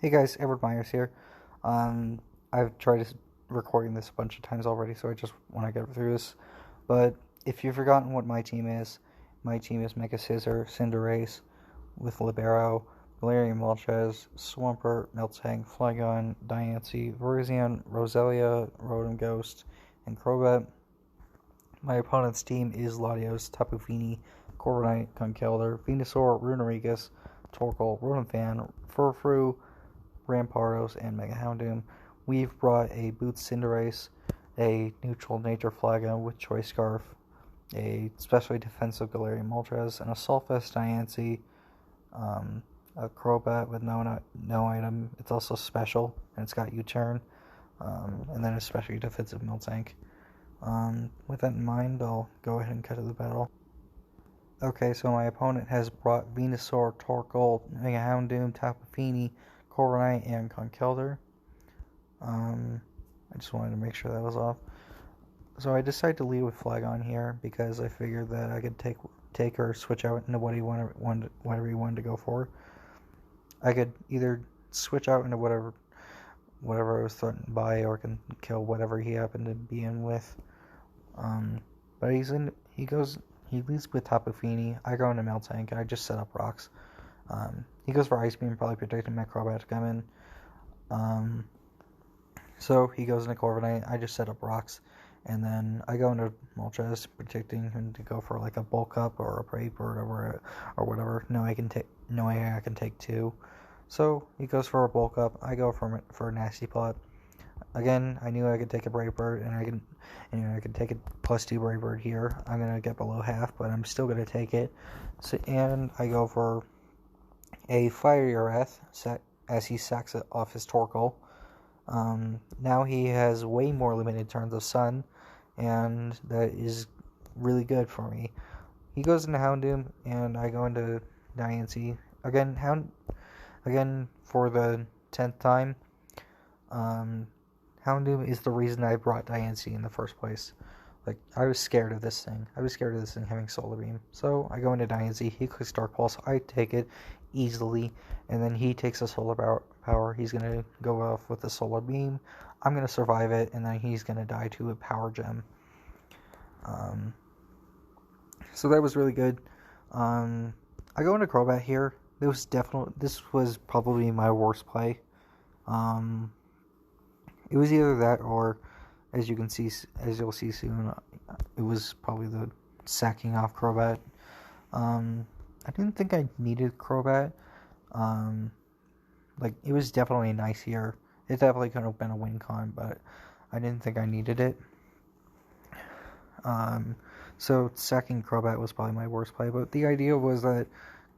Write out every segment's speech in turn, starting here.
Hey guys, Edward Myers here. I've tried recording this a bunch of times already, so I just want to get through this. But if you've forgotten what my team is Mega Scissor, Cinderace, with Libero, Galarian Moltres, Swampert, Miltank, Flygon, Diancie, Virizion, Roselia, Rotom Ghost, and Crobat. My opponent's team is Latios, Tapu Fini, Corviknight, Conkeldurr, Venusaur, Runerigus, Torkoal, Rotom Furfrou, Rampardos, and Mega Houndoom. We've brought a Boots Cinderace, a neutral Nature Flagon with Choice Scarf, a specially defensive Galarian Moltres, and a Sulfest Diancie, a Crobat with no item. It's also special, and it's got U-turn, and then a specially defensive Miltank. With that in mind, I'll go ahead and cut to the battle. Okay, so my opponent has brought Venusaur, Torkoal, Mega Houndoom, Tapu Fini, Corviknight, and Conkeldurr. I just wanted to make sure that was off. So I decided to lead with Flygon here because I figured that I could take or switch out into whatever he wanted to go for. I could either switch out into whatever I was threatened by, or can kill whatever he happened to be in with. But he leads with Tapu Fini. I go into Miltank, and I just set up rocks. He goes for Ice Beam, probably protecting my Crobat to come in. So he goes into Corviknight. I just set up rocks, and then I go into Moltres, protecting him to go for like a Bulk Up or a Brave Bird or whatever. No, I can take two. So he goes for a Bulk Up. I go for a Nasty Plot. Again, I knew I could take a Brave Bird, and I could take a +2 Brave Bird here. I'm gonna get below half, but I'm still gonna take it. So, and I go for a Fiery Wrath as he sacks it off his Torkoal. Now he has way more limited turns of Sun, and that is really good for me. He goes into Houndoom, and I go into Diancie. Again for the 10th time. Houndoom is the reason I brought Diancie in the first place. Like, I was scared of this thing. Having Solar Beam. So I go into Diancie, he clicks Dark Pulse, I take it easily, and then he takes a Solar Power. He's going to go off with the Solar Beam. I'm going to survive it, and then he's going to die to a Power Gem. So that was really good. I go into Crobat here. This was probably my worst play. It was either that or, as you'll see soon, it was probably the sacking off Crobat. I didn't think I needed Crobat. It was definitely nice here. It definitely could have been a win con, but I didn't think I needed it. So sacking Crobat was probably my worst play, but the idea was that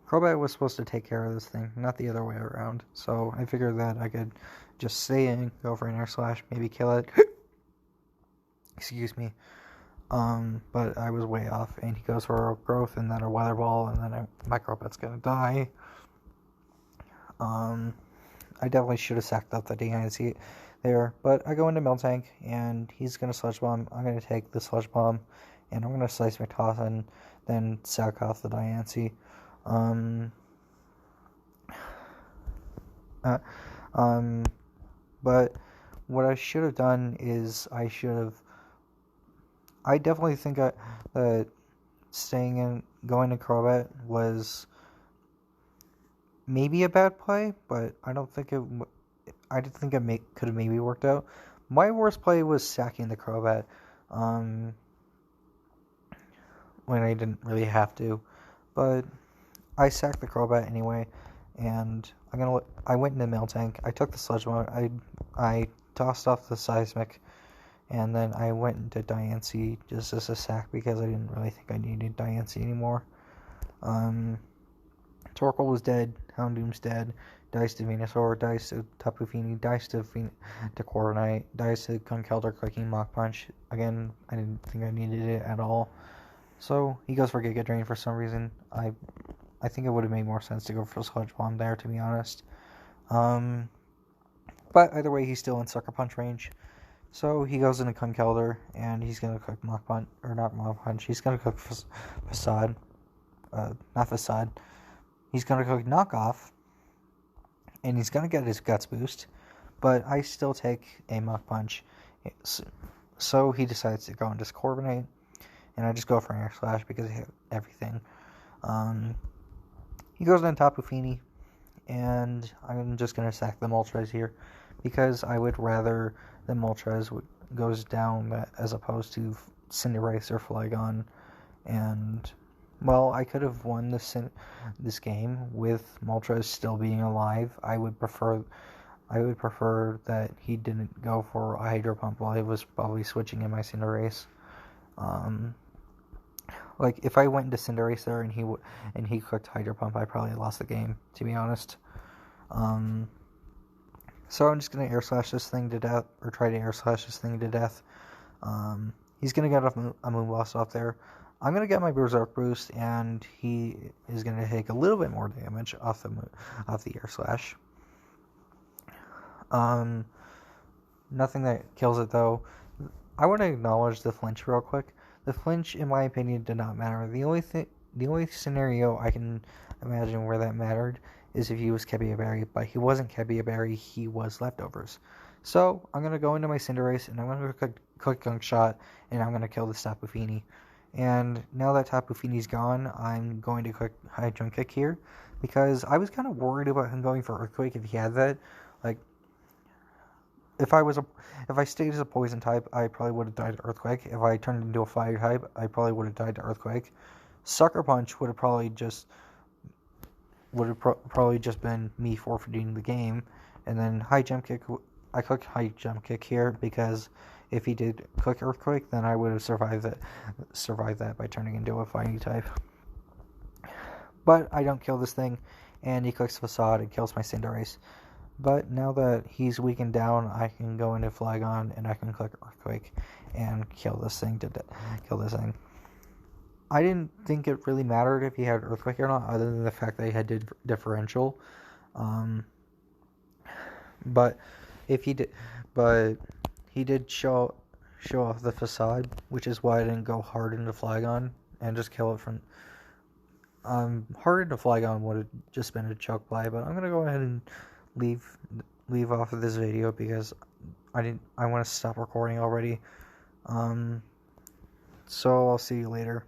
Crobat was supposed to take care of this thing, not the other way around. So I figured that I could just stay in, go for an Air Slash, maybe kill it. Excuse me. But I was way off, and he goes for a Growth, and then a Weather Ball, and then my Crobat's gonna die. I definitely should have sacked up the Diancie there, but I go into Miltank, and he's gonna Sludge Bomb. I'm gonna take the Sludge Bomb, and I'm gonna Slice my Toss, and then sack off the Diancie. But what I should have done is I definitely think that going to Crobat was maybe a bad play, but I didn't think it could have maybe worked out. My worst play was sacking the Crobat, when I didn't really have to, but I sacked the Crobat anyway, and I went into Miltank. I took the Sludge Bomb. I tossed off the Seismic, and then I went into Diancie just as a sack because I didn't really think I needed Diancie anymore. Torkoal was dead. Houndoom's dead. Dice to Venusaur. Dice to Tapu Fini. Dice to Corviknight. Dice to Conkeldurr clicking Mach Punch. Again, I didn't think I needed it at all. So he goes for Giga Drain for some reason. I think it would have made more sense to go for Sludge Bomb there, to be honest. But either way, he's still in Sucker Punch range. So he goes into Conkeldurr, and he's going to cook Mach Punch, or not Mach Punch, he's going to cook Facade. Not Facade. He's going to cook Knockoff, and he's gonna get his guts boost, but I still take a Mach Punch. So he decides to go into Discorbinate, and I just go for an Air Slash because I hit everything. He goes on Tapu Fini, and I'm just going to sack the Moltres here because I would rather the Moltres goes down as opposed to Cinderace or Flygon. And, well, I could have won this game with Moltres still being alive. I would prefer that he didn't go for a Hydro Pump while I was probably switching in my Cinderace. Like, if I went into Cinderace there and he clicked Hydro Pump, I probably lost the game, to be honest. So I'm just going to Air Slash this thing to death, or try to Air Slash this thing to death. He's going to get a Moonblast off there. I'm going to get my Berserk Boost, and he is going to take a little bit more damage off the Air Slash. Nothing that kills it, though. I want to acknowledge the flinch real quick. The flinch, in my opinion, did not matter. The only scenario I can imagine where that mattered is if he was Kebiaberry, but he wasn't Kebiaberry, he was Leftovers. So, I'm going to go into my Cinderace, and I'm going to click Gunk Shot, and I'm going to kill this Tapu Fini. And now that Tapu Fini's gone, I'm going to click High Jump Kick here, because I was kind of worried about him going for Earthquake if he had that. Like, if I stayed as a poison type, I probably would have died to Earthquake. If I turned into a fire type, I probably would have died to Earthquake. Sucker Punch would have probably just been me forfeiting the game. And then High Jump Kick, I clicked High Jump Kick here because if he did click Earthquake, then I would have survived that by turning into a fighting type. But I don't kill this thing, and he clicks Facade and kills my Cinderace. But now that he's weakened down, I can go into Flygon and I can click Earthquake and kill this thing. I didn't think it really mattered if he had Earthquake or not, other than the fact that he had differential. But he did show off the Facade, which is why I didn't go hard into Flygon and just kill it from. Hard into Flygon would have just been a choke play, but I'm gonna go ahead and leave off of this video because I want to stop recording already. So I'll see you later.